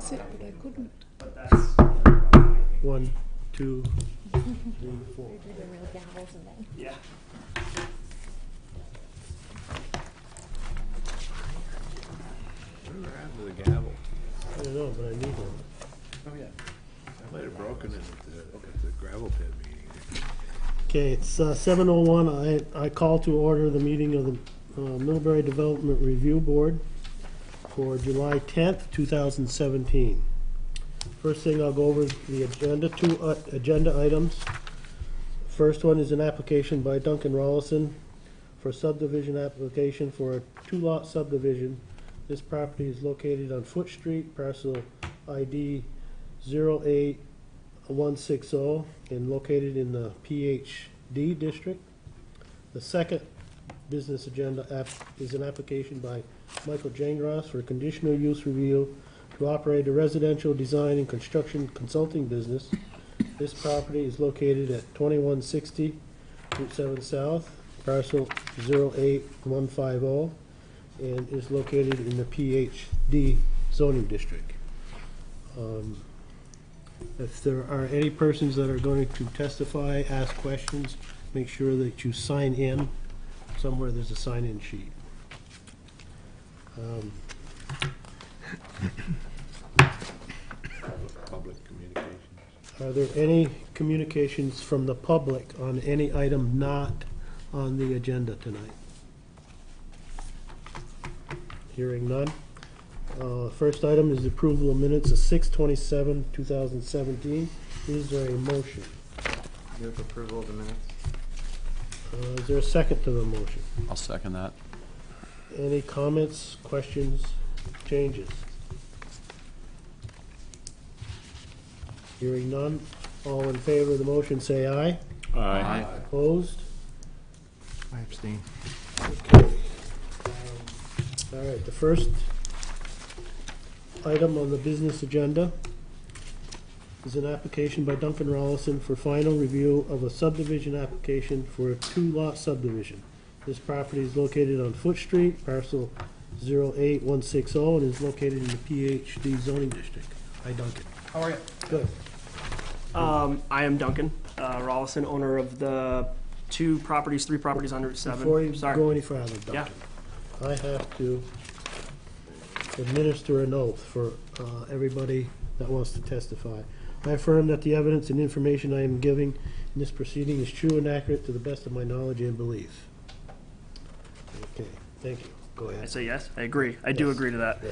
sit, but I couldn't. But that's 1, 2, 3, 4. Do the real gavels and then. yeah. Whatever happened to the gavel? I don't know, but I need one. Oh, yeah. I might have broken it at the gravel pit meeting. Okay, it's 7:01. I call to order the meeting of the Middlebury Development Review Board for July 10th, 2017. First thing, I'll go over the agenda, two agenda items. First one is an application by Duncan Rollison for subdivision application for a 2-lot subdivision. This property is located on Foot Street, parcel ID 08160, and located in the PhD district. The second business agenda is an application by Michael Jangros for a conditional use review to operate a residential design and construction consulting business. This property is located at 2160 Route 7 South, parcel 08150, and is located in the PhD zoning district. If there are any persons that are going to testify, ask questions, make sure that you sign in. Somewhere there's a sign-in sheet. Public communications. Are there any communications from the public on any item not on the agenda tonight? Hearing none. First item is the approval of minutes of 6/27/2017. Is there a motion? Move approval of the minutes. Is there a second to the motion? I'll second that. Any comments, questions, changes? Hearing none. All in favor of the motion, say aye. Aye. Opposed? I abstain. Okay. All right, the first item on the business agenda is an application by Duncan Rollison for final review of a subdivision application for a 2-lot subdivision. This property is located on Foot Street, parcel 08160, and is located in the PhD zoning district. Hi, Duncan. How are you? Good. I am Duncan Rollison, owner of the three properties on Route 7. Before you Sorry. go any further, Duncan, Yeah. I have to administer an oath for everybody that wants to testify. I affirm that the evidence and information I am giving in this proceeding is true and accurate to the best of my knowledge and belief. Okay, thank you. Go I ahead. say yes. I agree. I do Yes. agree to that.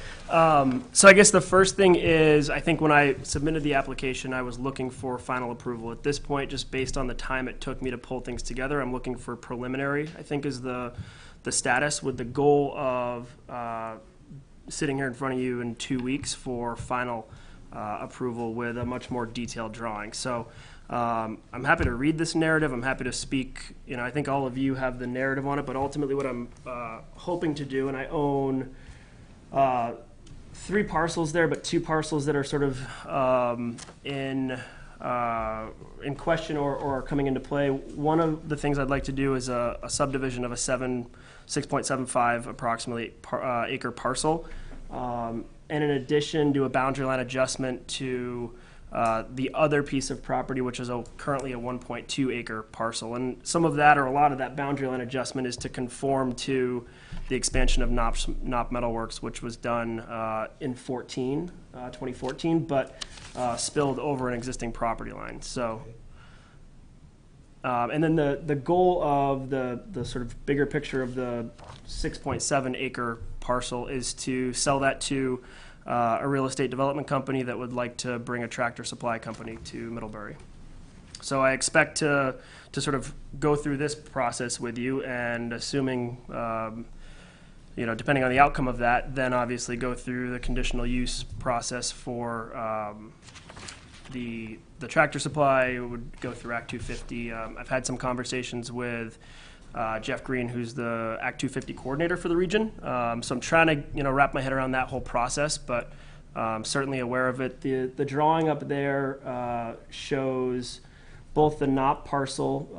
So I guess the first thing is, I think when I submitted the application, I was looking for final approval. At this point, just based on the time it took me to pull things together, I'm looking for preliminary, I think is the status, with the goal of sitting here in front of you in 2 weeks for final approval with a much more detailed drawing. So I'm happy to read this narrative. I'm happy to speak. I think all of you have the narrative on it, but ultimately what I'm hoping to do, and I own 3 parcels there, but 2 parcels that are sort of in question or coming into play. One of the things I'd like to do is a subdivision of a 6.75 approximately acre parcel, and in addition do a boundary line adjustment to the other piece of property, which is currently a 1.2 acre parcel. And some of that, or a lot of that boundary line adjustment, is to conform to the expansion of Knop Metalworks, which was done in 2014, but spilled over an existing property line. So, and then the goal of the sort of bigger picture of the 6.7 acre parcel is to sell that to a real estate development company that would like to bring a tractor supply company to Middlebury. So I expect to sort of go through this process with you, and assuming, depending on the outcome of that, then obviously go through the conditional use process for the tractor supply. It would go through Act 250. I've had some conversations with Jeff Green, who's the Act 250 coordinator for the region. So I'm trying to, wrap my head around that whole process, but I'm certainly aware of it. The drawing up there shows both the Knop parcel,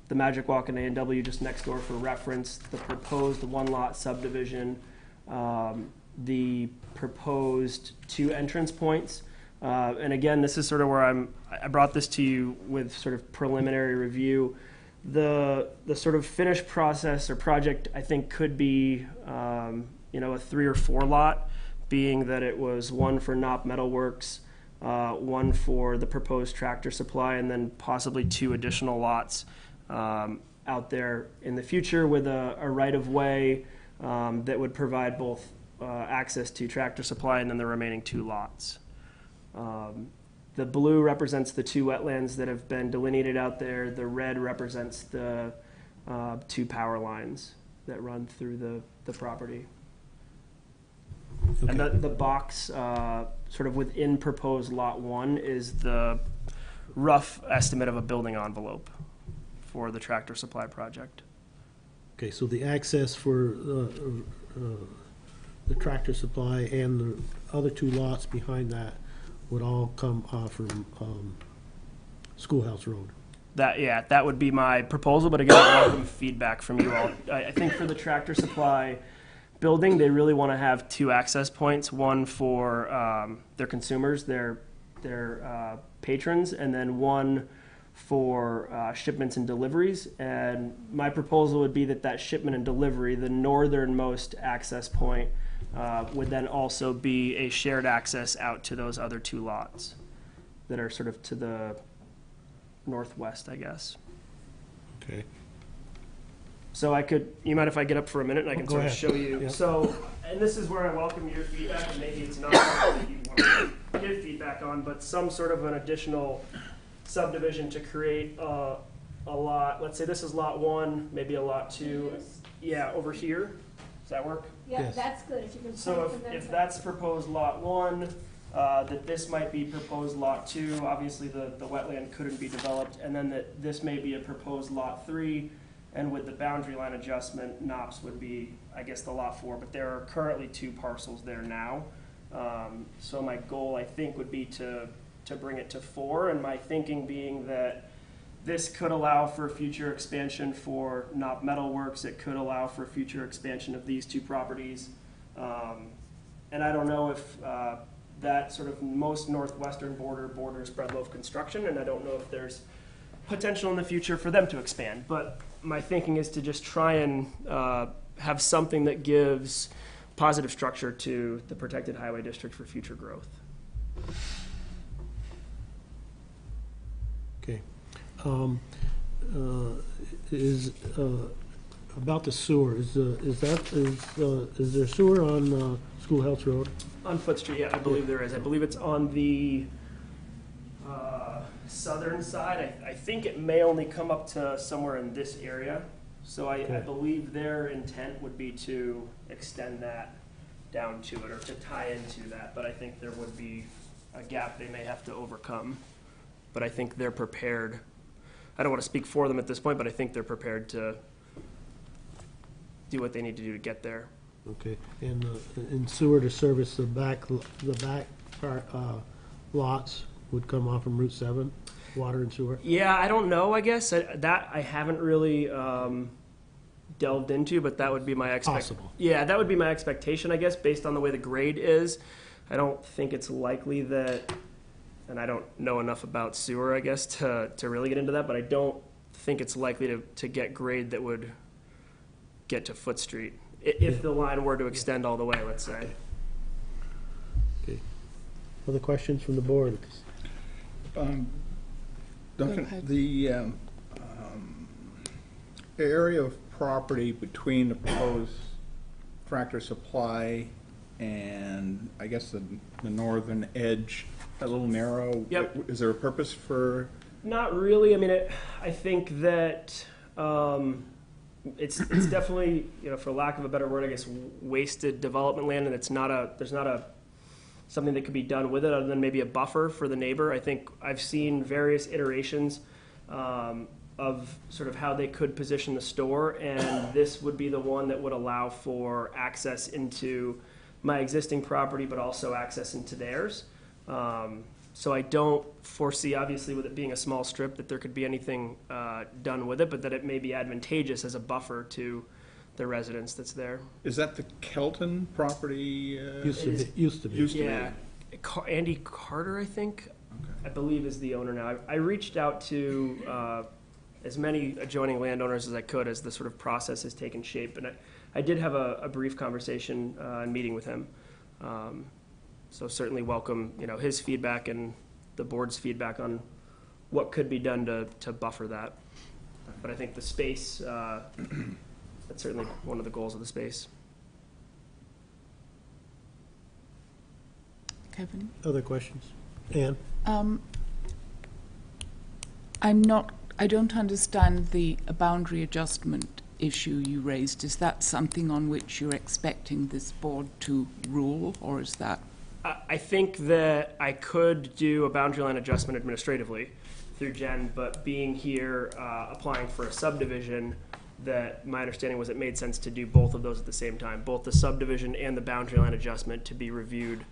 the Magic Walk and A&W just next door for reference, the proposed 1-lot subdivision, the proposed 2 entrance points. And again, this is sort of where I brought this to you with sort of preliminary review. The sort of finished process or project, I think, could be, a 3 or 4 lot, being that it was 1 for Knopp Metalworks, 1 for the proposed Tractor Supply, and then possibly 2 additional lots out there in the future with a right-of-way that would provide both access to Tractor Supply and then the remaining 2 lots. The blue represents the 2 wetlands that have been delineated out there. The red represents the 2 power lines that run through the property. Okay. And the box sort of within proposed lot 1 is the rough estimate of a building envelope for the Tractor Supply project. Okay, so the access for the Tractor Supply and the other 2 lots behind that would all come off from Schoolhouse Road. That would be my proposal, but again, I welcome feedback from you all. I think for the Tractor Supply building, they really want to have 2 access points, one for their consumers, their patrons, and then one for shipments and deliveries. And my proposal would be that shipment and delivery, the northernmost access point, would then also be a shared access out to those other 2 lots that are sort of to the northwest, I guess. Okay. So you mind if I get up for a minute and I can Go sort of ahead. show you? Yeah. So, and this is where I welcome your feedback, and maybe it's not something that you want to give feedback on, but some sort of an additional subdivision to create a lot. Let's say this is lot 1, maybe a lot 2. Yeah, over here. Does that work? Yeah, Yes. that's good, if you can. So point from if that that's proposed lot 1, that this might be proposed lot 2, obviously the wetland couldn't be developed, and then that this may be a proposed lot 3, and with the boundary line adjustment, Knops would be, I guess, the lot 4, but there are currently 2 parcels there now. So my goal, I think, would be to bring it to 4, and my thinking being that this could allow for future expansion for Knopp Metalworks. It could allow for future expansion of these 2 properties. And I don't know if that sort of most northwestern borders Breadloaf Construction, and I don't know if there's potential in the future for them to expand. But my thinking is to just try and have something that gives positive structure to the protected highway district for future growth. Okay. Is about the sewer, is there sewer on Schoolhouse Road? On Foot Street, yeah, I believe there is. I believe it's on the southern side. I think it may only come up to somewhere in this area. So I Okay. believe their intent would be to extend that down to it or to tie into that. But I think there would be a gap they may have to overcome. But I think they're prepared. I don't want to speak for them at this point, but I think they're prepared to do what they need to do to get there. Okay, and sewer to service the back part, lots would come off from Route 7, water and sewer? Yeah, I don't know, I guess. That I haven't really delved into, but that would be my Possible. Yeah, that would be my expectation, I guess, based on the way the grade is. I don't think it's likely that, and I don't know enough about sewer, I guess, to really get into that, but I don't think it's likely to get grade that would get to Foot Street, if the line were to extend all the way, let's say. Okay. Other questions from the board? Duncan, the area of property between the proposed Tractor Supply and, I guess, the northern edge, a little narrow. Yep. Is there a purpose for? Not really. I mean, I think that it's definitely, for lack of a better word, I guess, wasted development land, and there's not a something that could be done with it other than maybe a buffer for the neighbor. I think I've seen various iterations of sort of how they could position the store, and this would be the one that would allow for access into my existing property, but also access into theirs. So I don't foresee, obviously, with it being a small strip, that there could be anything done with it, but that it may be advantageous as a buffer to the residence that's there. Is that the Kelton property? Used to be. Used to be. Yeah, Andy Carter, I think, I believe is the owner now. I reached out to as many adjoining landowners as I could as the sort of process has taken shape, and I did have a brief conversation and meeting with him. So certainly welcome, his feedback and the board's feedback on what could be done to buffer that. But I think the space, that's certainly one of the goals of the space. Kevin? Other questions? Ann? I don't understand the boundary adjustment issue you raised. Is that something on which you're expecting this board to rule, or is that? I think that I could do a boundary line adjustment administratively through Jen, but being here, applying for a subdivision, that my understanding was it made sense to do both of those at the same time, both the subdivision and the boundary line adjustment to be reviewed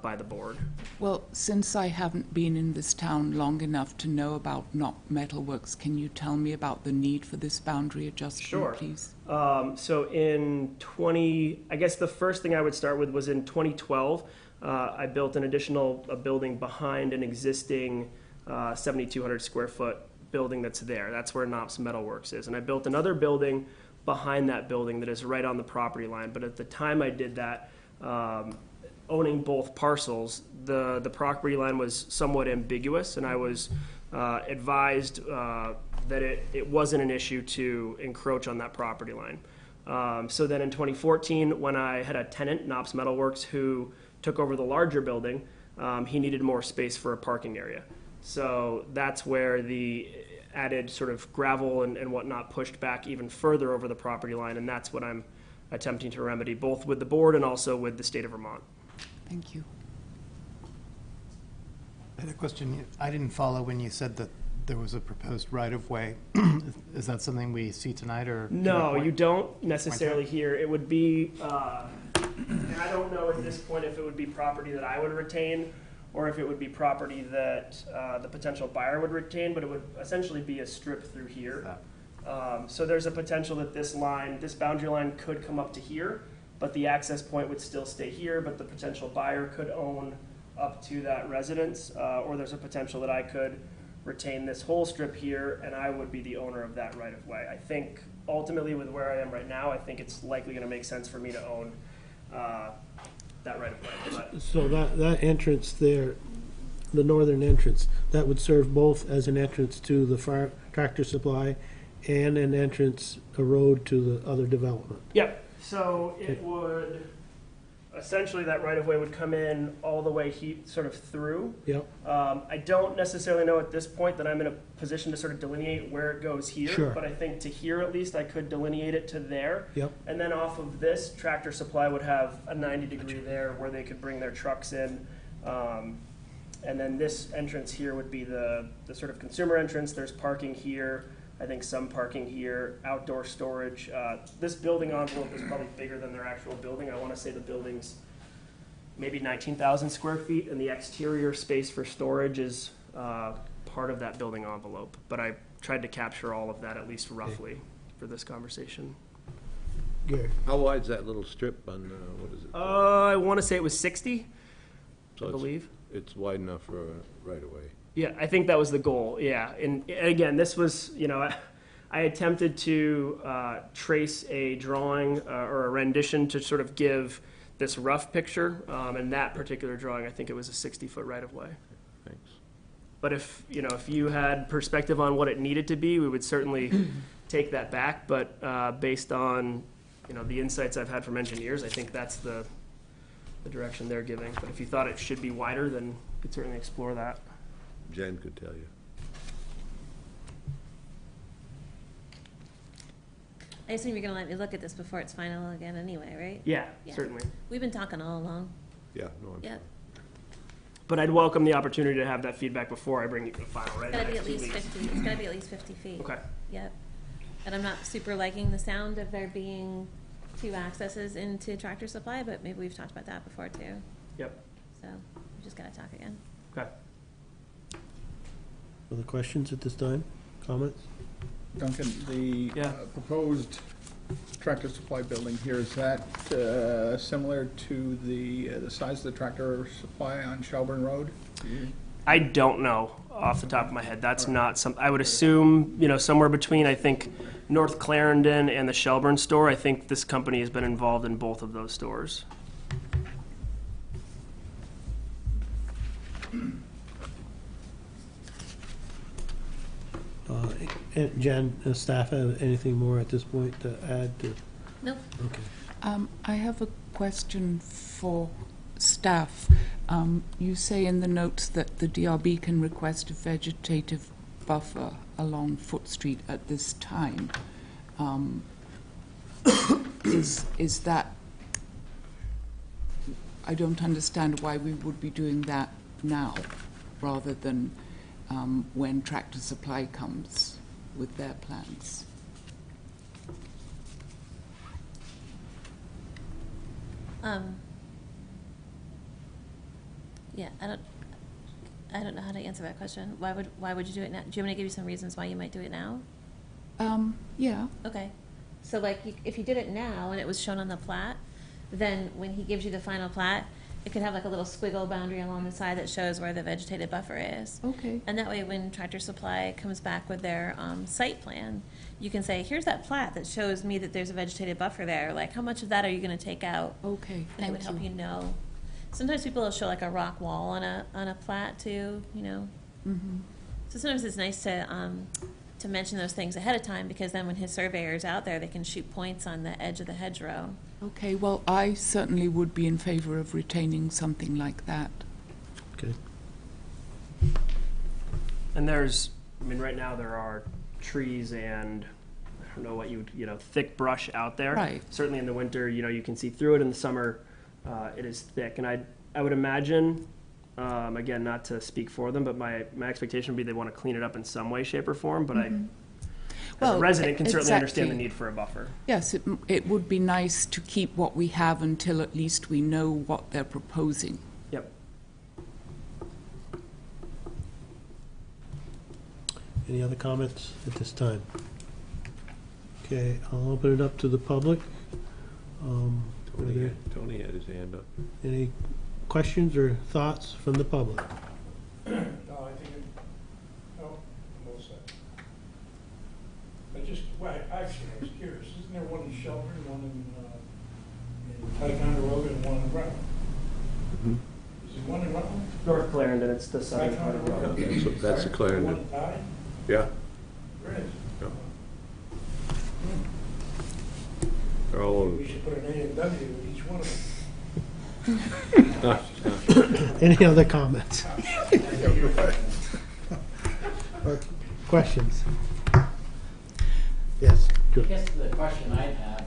by the board. Well, since I haven't been in this town long enough to know about Knock Metalworks, can you tell me about the need for this boundary adjustment, Sure. please? So in I guess the first thing I would start with was in 2012, I built an additional building behind an existing 7,200 square foot building that's there. That's where Knops Metalworks is. And I built another building behind that building that is right on the property line. But at the time I did that, owning both parcels, the property line was somewhat ambiguous, and I was advised that it wasn't an issue to encroach on that property line. So then in 2014, when I had a tenant, Knops Metalworks, who took over the larger building, he needed more space for a parking area. So that's where the added sort of gravel and whatnot pushed back even further over the property line, and that's what I'm attempting to remedy, both with the board and also with the state of Vermont. Thank you. I had a question. I didn't follow when you said that there was a proposed right-of-way. Is that something we see tonight, or? No, you don't necessarily hear. It would be, and I don't know at this point if it would be property that I would retain or if it would be property that the potential buyer would retain, but it would essentially be a strip through here. So there's a potential that this boundary line could come up to here, but the access point would still stay here, but the potential buyer could own up to that residence, or there's a potential that I could retain this whole strip here, and I would be the owner of that right-of-way. I think ultimately with where I am right now, I think it's likely going to make sense for me to own that right-of-way. But So that entrance there, the northern entrance, that would serve both as an entrance to the fire tractor supply and an entrance, a road to the other development. Yep, so it would, essentially that right-of-way would come in all the way sort of through. Yep, I don't necessarily know at this point that I'm in a position to sort of delineate where it goes here. Sure. But I think to here at least, I could delineate it to there. yep, And then off of this, Tractor Supply would have a 90-degree there where they could bring their trucks in. And then this entrance here would be the sort of consumer entrance. There's parking here. I think some parking here, outdoor storage. This building envelope is probably bigger than their actual building. I want to say the building's maybe 19,000 square feet, and the exterior space for storage is part of that building envelope. But I tried to capture all of that, at least roughly, for this conversation. Gary. How wide's that little strip on, what is it? I want to say it was 60, So I it's- believe. It's wide enough for a right-of-way. Yeah, I think that was the goal, yeah. And again, this was, I attempted to trace a drawing or a rendition to sort of give this rough picture. And that particular drawing, I think it was a 60-foot right-of-way. Thanks. But if you had perspective on what it needed to be, we would certainly take that back. But based on, the insights I've had from engineers, I think that's the direction they're giving. But if you thought it should be wider, then you could certainly explore that. Jen could tell you. I assume you're gonna let me look at this before it's final again anyway, right? Yeah, Yeah. certainly. We've been talking all along. Yeah, no, I'm Yep. But I'd welcome the opportunity to have that feedback before I bring you to the final, right? It's gotta in be the at next 2 least weeks. 50, it's gotta be at least 50 feet. Okay. Yep. And I'm not super liking the sound of there being 2 accesses into Tractor Supply, but maybe we've talked about that before too. Yep. So, we just gotta talk again. Okay. Other questions at this time? Comments? Duncan, the Yeah. proposed Tractor Supply building here, is that similar to the size of the Tractor Supply on Shelburne Road? I don't know off the top of my head. That's not some. I would assume, you know, somewhere between, I think, North Clarendon and the Shelburne store. I think this company has been involved in both of those stores. And Jen, staff have anything more at this point to add to? Nope. Okay. I have a question for staff. You say in the notes that the DRB can request a vegetative buffer along Foot Street at this time. Is that, I don't understand why we would be doing that now rather than when Tractor Supply comes with their plans. Yeah, I don't know how to answer that question. Why would you do it now? Do you want me to give you some reasons why you might do it now? Yeah. Okay. So like, if you did it now and it was shown on the plat, then when he gives you the final plat, it could have like a little squiggle boundary along the side that shows where the vegetated buffer is. Okay. And that way, when Tractor Supply comes back with their site plan, you can say, here's that plat that shows me that there's a vegetated buffer there. Like, how much of that are you going to take out? Okay. And it would help you know. Sometimes people will show like a rock wall on a plat too, you know. Mm-hmm. So sometimes it's nice to mention those things ahead of time, because then when his surveyor's out there, they can shoot points on the edge of the hedgerow. Okay, well, I certainly would be in favor of retaining something like that. Okay. And there's, I mean, right now there are trees and I don't know what thick brush out there. Right. Certainly in the winter, you can see through it. In the summer, it is thick. And I would imagine, again, not to speak for them, but my expectation would be they want to clean it up in some way, shape, or form. But as a resident, can certainly understand the need for a buffer. Yes, it would be nice to keep what we have until at least we know what they're proposing. Yep. Any other comments at this time? Okay, I'll open it up to the public. Tony had his hand up. Any questions or thoughts from the public? No, I think I'm all set. Actually, I was curious, isn't there one in Shelburne, one in Ticonderoga, Road, and one in Rutland? Is there one in Rutland? North Clarendon, it's the southern part of the road. Yeah, that's the One Clarendon. in Ty? Yeah, Where is it? yeah. They're all over. We should put an A and W with each one of them. Any other comments? Or questions? Yes. I guess the question I'd have,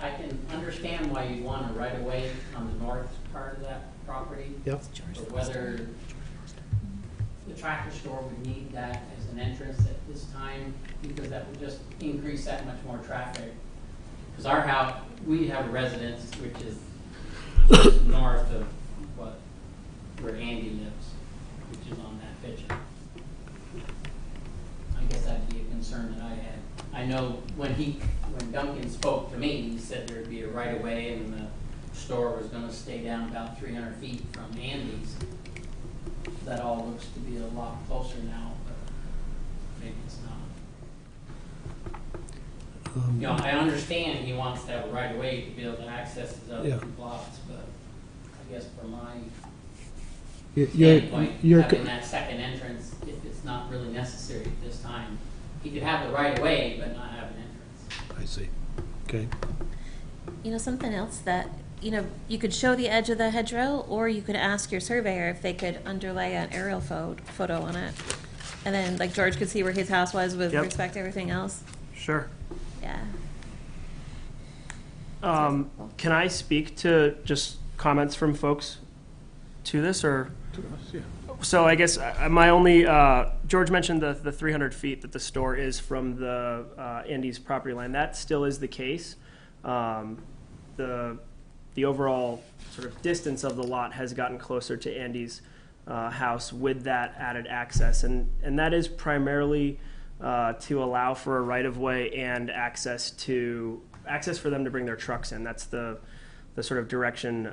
I can understand why you'd want a right of way on the north part of that property. Yep. Or whether the tractor store would need that as an entrance at this time, because that would just increase that much more traffic. Because our house, we have a residence which is north of where Andy lives, which is on that picture. I guess that'd be a concern that I had. I know when Duncan spoke to me, he said there'd be a right of way and the store was going to stay down about 300 feet from Andy's. That all looks to be a lot closer now, but maybe it's not. I understand he wants to have a right of way to be able to access his other two plots, but I guess from my standpoint, having that second entrance, if it's not really necessary at this time, he could have the right of way, but not have an entrance. I see. Okay. Something else that, you could show the edge of the hedgerow, or you could ask your surveyor if they could underlay an aerial photo on it. And then, like, George could see where his house was with respect to everything else. Sure. Yeah. Can I speak to just comments from folks to this, or? To us, yeah. So I guess my only, George mentioned the 300 feet that the store is from the Andy's property line. That still is the case. The overall sort of distance of the lot has gotten closer to Andy's house with that added access, and that is primarily to allow for a right-of-way and access to access for them to bring their trucks in. That's the sort of direction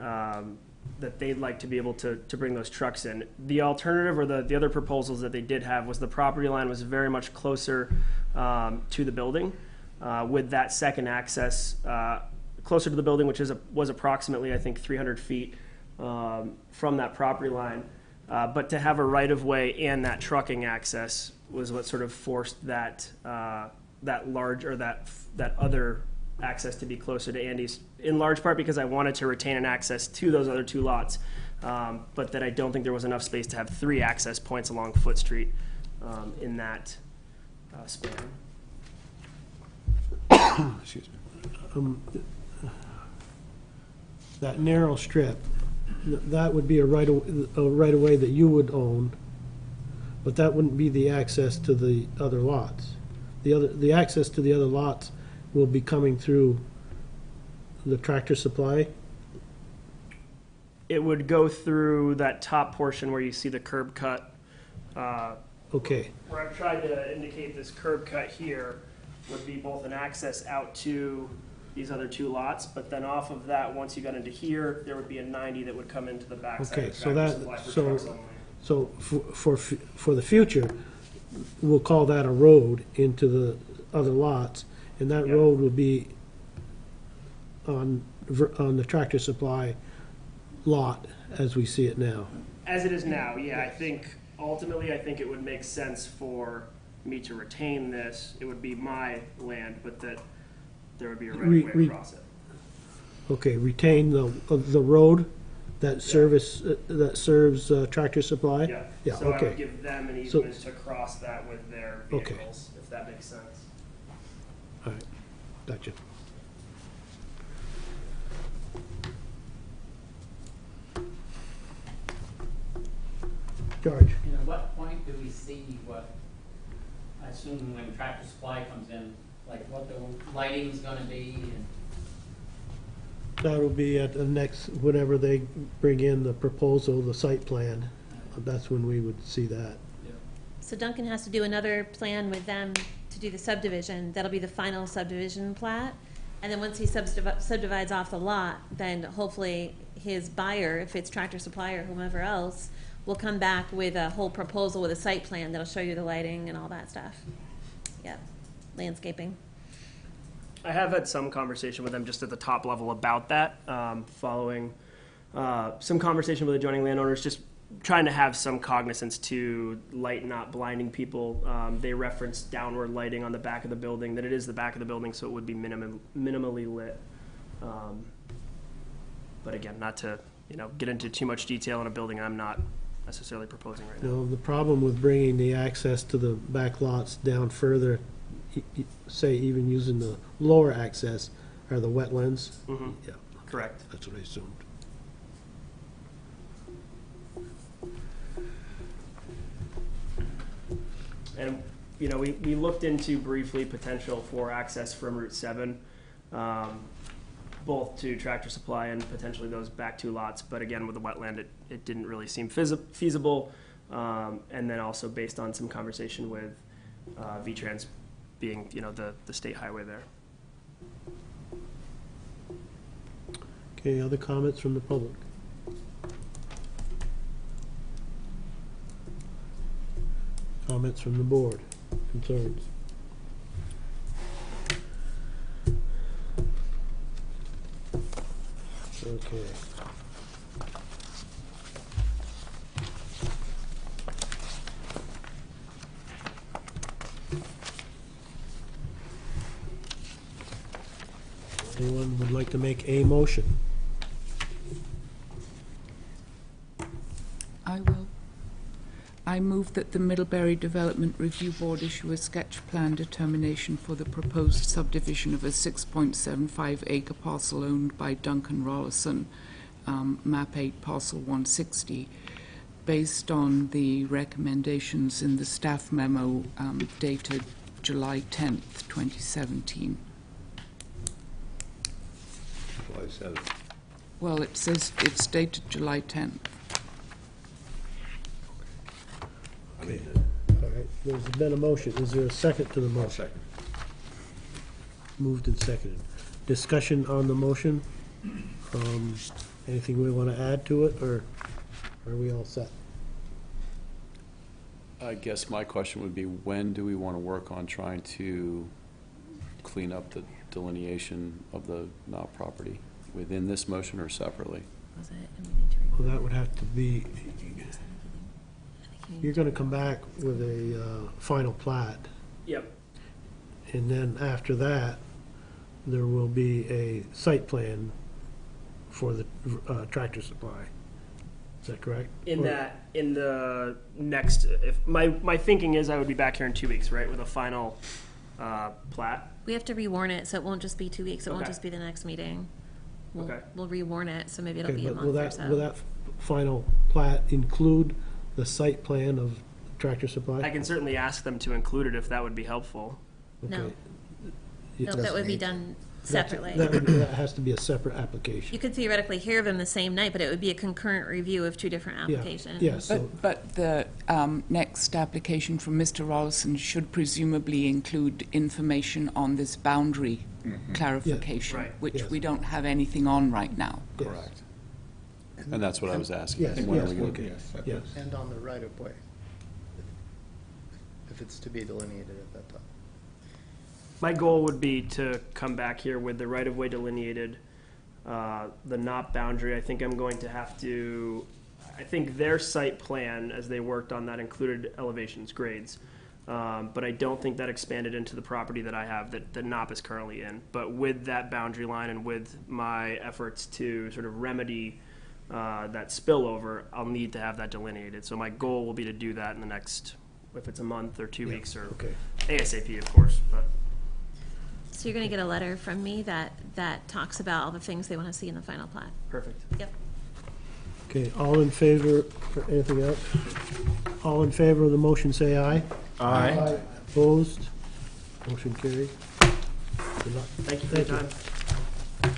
that they'd like to be able to bring those trucks in. The alternative, or the other proposals that they did have, was the property line was very much closer to the building, with that second access closer to the building, which was approximately, I think, 300 feet from that property line. But to have a right-of-way and that trucking access was what sort of forced that that other access to be closer to Andy's, in large part because I wanted to retain an access to those other two lots, but that I don't think there was enough space to have 3 access points along Foot Street in that span. Excuse me. That narrow strip, that would be a right-of-way that you would own, but that wouldn't be the access to the other lots. The access to the other lots will be coming through the Tractor Supply. It would go through that top portion where you see the curb cut. Okay, Where I've tried to indicate this curb cut here would be both an access out to these other 2 lots, but then off of that, once you got into here, there would be a 90 that would come into the backside okay, of so Tractor Supply for trucks only. so for the future, we'll call that a road into the other lots, and that Yep. road will be on the Tractor Supply lot as we see it now. As it is now, yeah, I think it would make sense for me to retain this. It would be my land, but that there would be a right-of-way across it. Okay, retain the road that serves Tractor Supply? Yeah, Yeah, so I okay. would give them an So- easement to cross that with their Okay. vehicles, if that makes sense. All right, gotcha. George? And at what point do we see what, I assume when Tractor Supply comes in, like what the lighting's gonna be and That'll be at the next, whenever they bring in the proposal, the site plan, that's when we would see that. So Duncan has to do another plan with them to do the subdivision. That'll be the final subdivision plat. And then once he subdivides off the lot, then hopefully his buyer, if it's Tractor Supply or whomever else, will come back with a whole proposal with a site plan that'll show you the lighting and all that stuff. Yep, landscaping. I have had some conversation with them just at the top level about that, following some conversation with adjoining landowners, just trying to have some cognizance to light not blinding people. They referenced downward lighting on the back of the building, that it is the back of the building, so it would be minimally lit. But again, not to get into too much detail in a building I'm not necessarily proposing right now. You know, the problem with bringing the access to the back lots down further, say even using the lower access, are the wetlands. Mhm. Yeah, Correct. that's what I assumed. And, we looked into briefly potential for access from Route 7, both to Tractor Supply and potentially those back 2 lots. But again, with the wetland, it didn't really seem feasible. And then also based on some conversation with V-Trans being, the state highway there. Okay, other comments from the public? Comments from the board? Concerns? Okay. Anyone would like to make a motion? I will. I move that the Middlebury Development Review Board issue a sketch plan determination for the proposed subdivision of a 6.75 acre parcel owned by Duncan Rollison, map 8, parcel 160, based on the recommendations in the staff memo dated July 10th, 2017. July 7th. Well, it says it's dated July 10th. I mean, All right, there's been a motion. Is there a second to the I'll motion? second. Moved and seconded. discussion on the motion? Anything we want to add to it, or are we all set? I guess my question would be, when do we want to work on trying to clean up the delineation of the Knott property? Within this motion or separately? Was it? And we need to Well, that would have to be, you're going to come back with a final plat, Yep. and then after that, there will be a site plan for the Tractor Supply. Is that correct? In Or- the next, if my thinking is I would be back here in 2 weeks, right, with a final plat. We have to rewarn it, so it won't just be 2 weeks. It won't Okay. just be the next meeting. Okay. We'll rewarn it, so maybe it'll Okay, be a but will month or that, will so. that final plat include the site plan of Tractor Supply? I can certainly ask them to include it if that would be helpful. No. Okay. No, that would be done separately. That has to be a separate application. You could theoretically hear them the same night, but it would be a concurrent review of two different Yeah, applications. yeah, so, But the next application from Mr. Rollison should presumably include information on this boundary clarification, Right. which Yes. we don't have anything on right now. yes. Correct. And that's what I was asking. Yes, When are yes, we gonna okay. Yes, that Yes. And on the right-of-way, if it's to be delineated at that time. My goal would be to come back here with the right-of-way delineated, the Knott boundary. I think I'm going to have to, I think their site plan, as they worked on that, included elevations, grades. But I don't think that expanded into the property that I have, that Knott is currently in. But with that boundary line and with my efforts to sort of remedy that spillover, I'll need to have that delineated. So my goal will be to do that in the next, if it's a month or 2 Yeah, weeks, or okay. ASAP, of course, but. So you're gonna get a letter from me that talks about all the things they wanna see in the final plat. Perfect. Yep. Okay, all in favor, or anything else? All in favor of the motion, say aye. Aye. Opposed? Motion carried. Good luck. Thank you for your Thank you. time.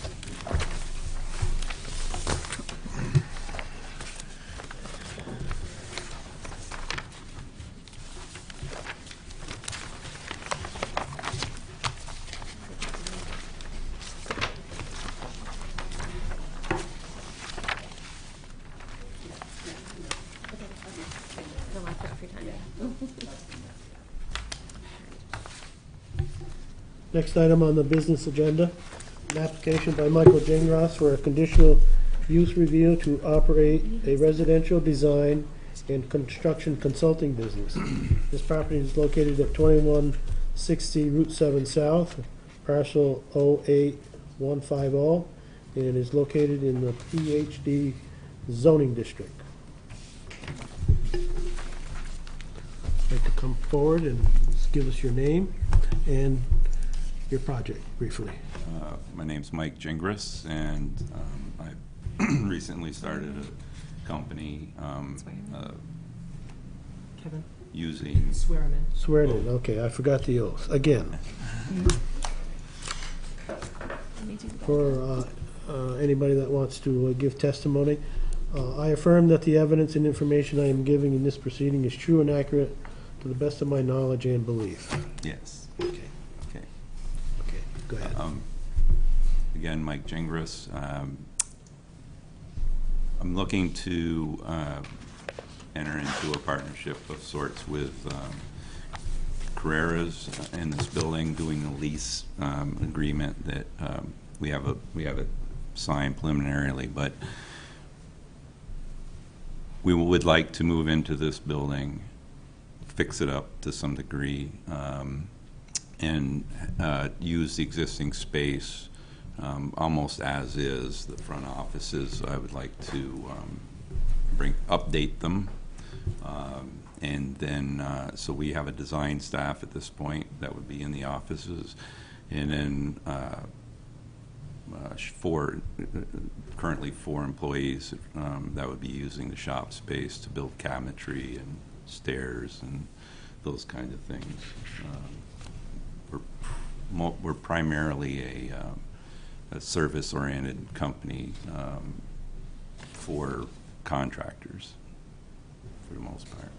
No, I put up your time. Next item on the business agenda, an application by Michael Jengros for a conditional use review to operate a residential design and construction consulting business. This property is located at 2160 Route 7 South, parcel 08150, and is located in the PhD zoning district. Like to come forward and give us your name and your project briefly. My name's Mike Gingras, and I recently started a company Kevin, using, swear him in. Swear it in, okay, I forgot the oath, again. For anybody that wants to give testimony, I affirm that the evidence and information I am giving in this proceeding is true and accurate to the best of my knowledge and belief. yes. Okay, Okay. okay, go ahead. Again, Mike Gingras. I'm looking to enter into a partnership of sorts with Carreras in this building, doing a lease agreement that we have it signed preliminarily, but we would like to move into this building, fix it up to some degree, and use the existing space almost as is. The front offices, I would like to update them. And then, so we have a design staff at this point that would be in the offices. And then currently four employees that would be using the shop space to build cabinetry and stairs and those kinds of things. We're primarily a service-oriented company for contractors, for the most part.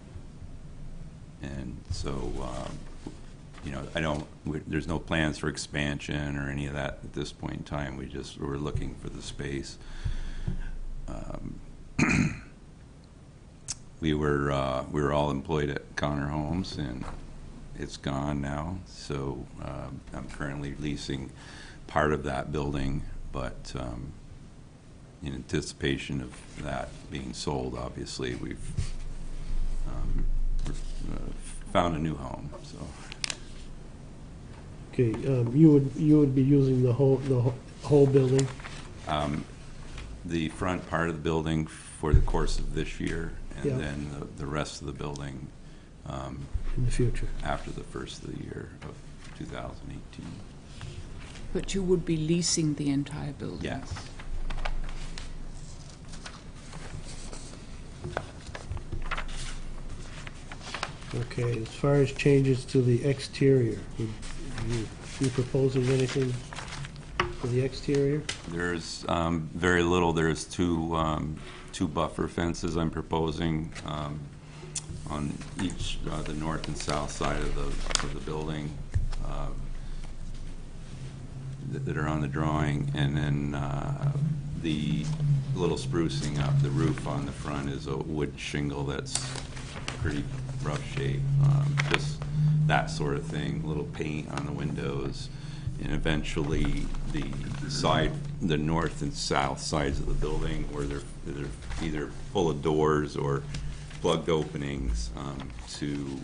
And so there's no plans for expansion or any of that at this point in time. We're looking for the space. We were all employed at Connor Homes, and it's gone now. So I'm currently leasing part of that building, but in anticipation of that being sold, obviously we've found a new home. So. Okay, you would be using the whole building? The front part of the building for the course of this year, and Yeah. then the rest of the building In the future? after the first of the year of 2018. But you would be leasing the entire building? Yes. Okay, as far as changes to the exterior, would you be proposing anything for the exterior? There's very little. There's two buffer fences I'm proposing on each the north and south side of the building that are on the drawing, and then the little sprucing up. The roof on the front is a wood shingle that's pretty rough shape. Just that sort of thing. A little paint on the windows. And eventually the north and south sides of the building where they're either full of doors or plugged openings to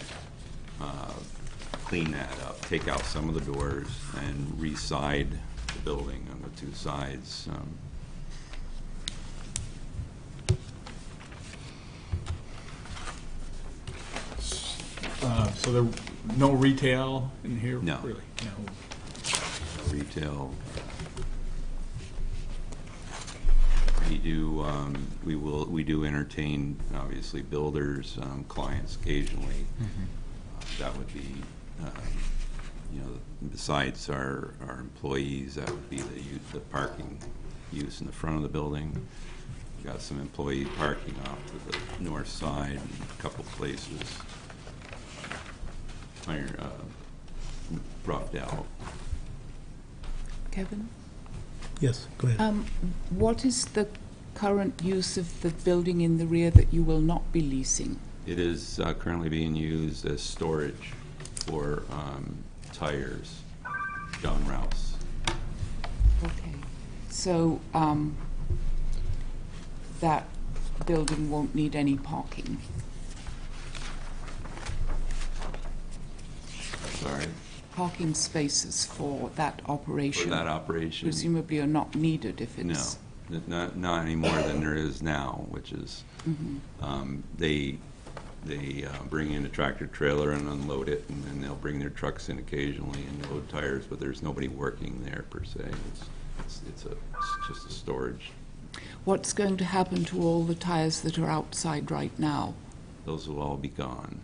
clean that up, take out some of the doors and re-side the building on the two sides. So there, no retail in here? No. Really? No. Retail. We do entertain, obviously, builders, clients occasionally. That would be, besides our employees, that would be the parking use in the front of the building. We've got some employee parking off to the north side and a couple places roughed out. Kevin? Yes, go ahead. What is the current use of the building in the rear that you will not be leasing? It is currently being used as storage for tires, John Rouse. Okay. So that building won't need any parking? Sorry, Parking spaces for that operation? for that operation. Presumably are not needed if No, it's... not any more than there is now, which is, they bring in a tractor trailer and unload it, and then they'll bring their trucks in occasionally and load tires, but there's nobody working there per se. It's just a storage. What's going to happen to all the tires that are outside right now? Those will all be gone.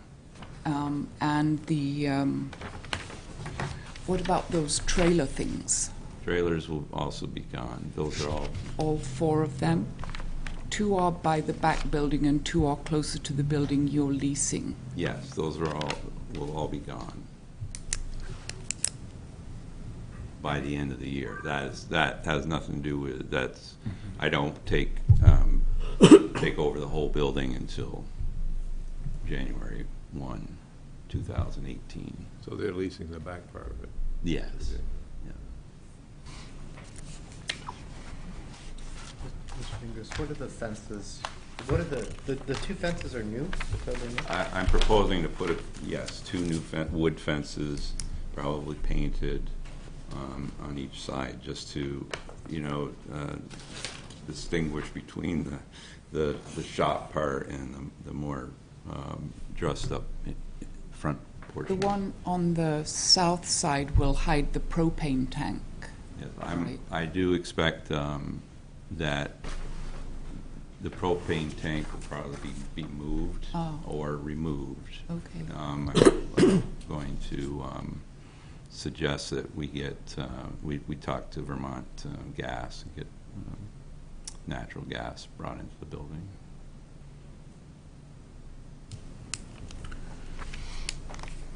And the, what about those trailer things? Trailers will also be gone. Those are All four of them? Two are by the back building and two are closer to the building you're leasing. yes, those will all be gone by the end of the year. That has nothing to do with, I don't take over the whole building until January 1, 2018. So they're leasing the back part of it. Yes. Okay. Mr. Fingers, what are the fences, what are the two fences are new? They're totally new? I'm proposing to put, two new wood fences, probably painted, on each side, just to, distinguish between the shop part and the more dressed up front portion. The one on the south side will hide the propane tank. Yes, Right. I do expect that the propane tank will probably be moved or removed. Okay. I'm going to suggest that we get, we talk to Vermont Gas and get natural gas brought into the building.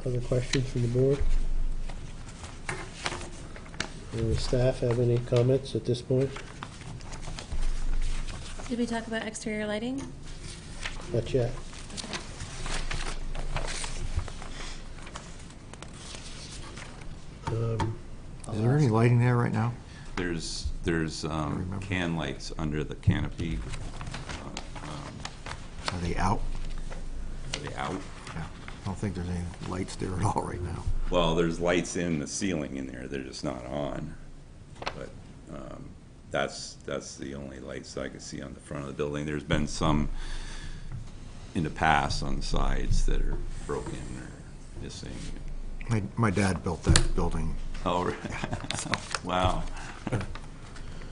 Other questions from the board? Staff have any comments at this point? Did we talk about exterior lighting? Not yet. Is there any lighting there right now? There's can lights under the canopy. Are they out? Are they out? Yeah. I don't think there's any lights there at all right now. Well, there's lights in the ceiling in there, they're just not on. But that's the only lights I can see on the front of the building. There's been some in the past on the sides that are broken or missing. My dad built that building. Oh, really? Wow.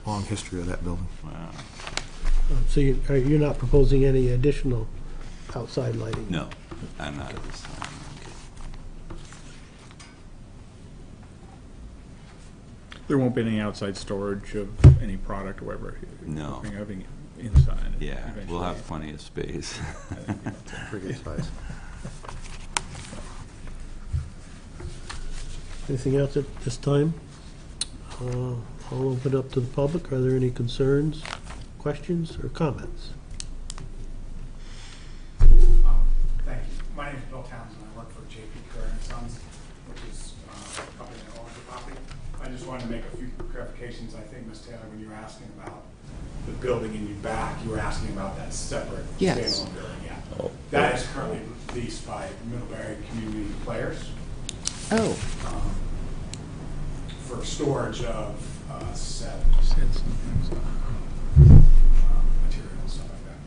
Long history of that building. Wow. So you're not proposing any additional outside lighting? No, I'm not at this time. There won't be any outside storage of any product or whatever? No. Having it inside? Yeah, we'll eventually. have plenty of space. Pretty good size. Anything else at this time? I'll open up to the public. Are there any concerns, questions, or comments? Thank you. My name is Bill Townsend. I work for JP Kerr & Sons, which is a company that owns the property. I just wanted to make a few clarifications. I think, Ms. Taylor, when you were asking about the building in your back, you were asking about that separate Yes. standalone building. Yeah. That is currently leased by Middlebury Community Players. Oh, For storage of material and stuff like that.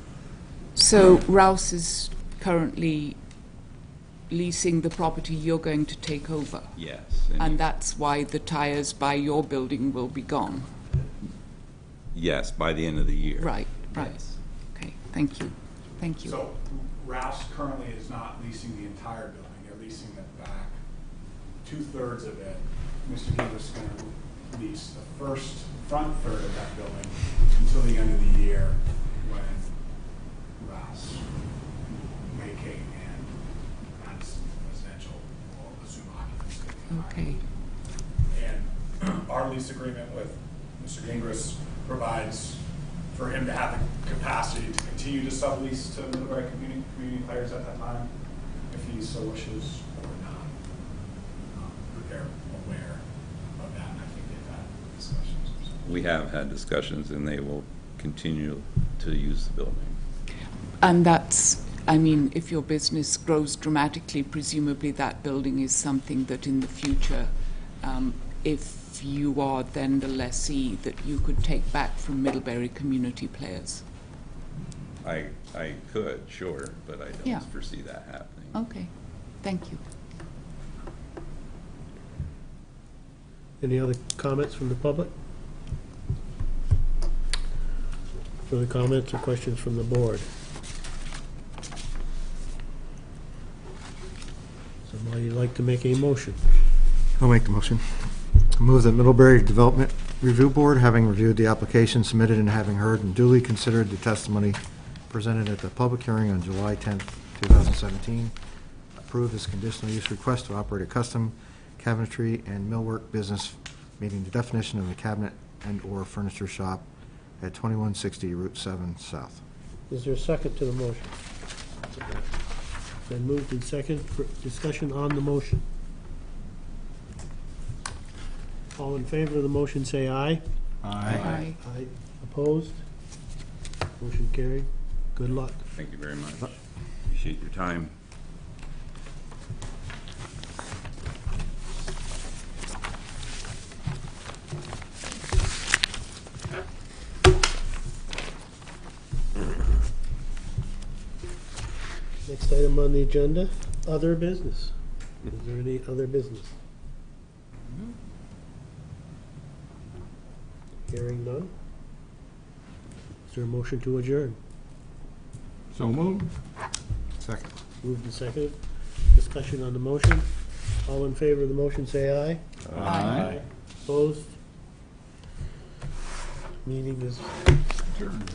so Rouse is currently leasing the property you're going to take over? Yes. And that's why the tires by your building will be gone? Yes, by the end of the year. Right, right. Yes. Okay, thank you. Thank you. So Rouse currently is not leasing the entire building. They're leasing the back, 2/3 of it. Mr. Gibbs is going to lease the front third of that building until the end of the year when Rouse vacate and Madison Residential will assume occupancy. Okay, And our lease agreement with Mr. Gingras provides for him to have the capacity to continue to sublease to Middlebury community players at that time, if he so wishes or not. But they're aware of that, and I think they've had discussions. We have had discussions, and they will continue to use the building. and that's, I mean, if your business grows dramatically, presumably that building is something that in the future, if you are then the lessee, that you could take back from Middlebury Community Players. I could, sure, but I Yeah. don't foresee that happening. Okay, thank you. Any other comments from the public? Further comments or questions from the board? Somebody like to make a motion? I'll make the motion. Move that Middlebury Development Review Board, having reviewed the application submitted and having heard and duly considered the testimony presented at the public hearing on July 10th, 2017, approve this conditional use request to operate a custom cabinetry and millwork business meeting the definition of a cabinet and/or furniture shop at 2160 Route 7 South. Is there a second to the motion? Been moved and second for discussion on the motion. All in favor of the motion, say aye. Aye. Aye. Opposed? Motion carried. Good luck. Thank you very much. Appreciate your time. Next item on the agenda, other business. Is there any other business? Hearing none. Is there a motion to adjourn? So moved. Second. Moved and seconded. Discussion on the motion. All in favor of the motion, say aye. Aye. Opposed? Meeting is adjourned.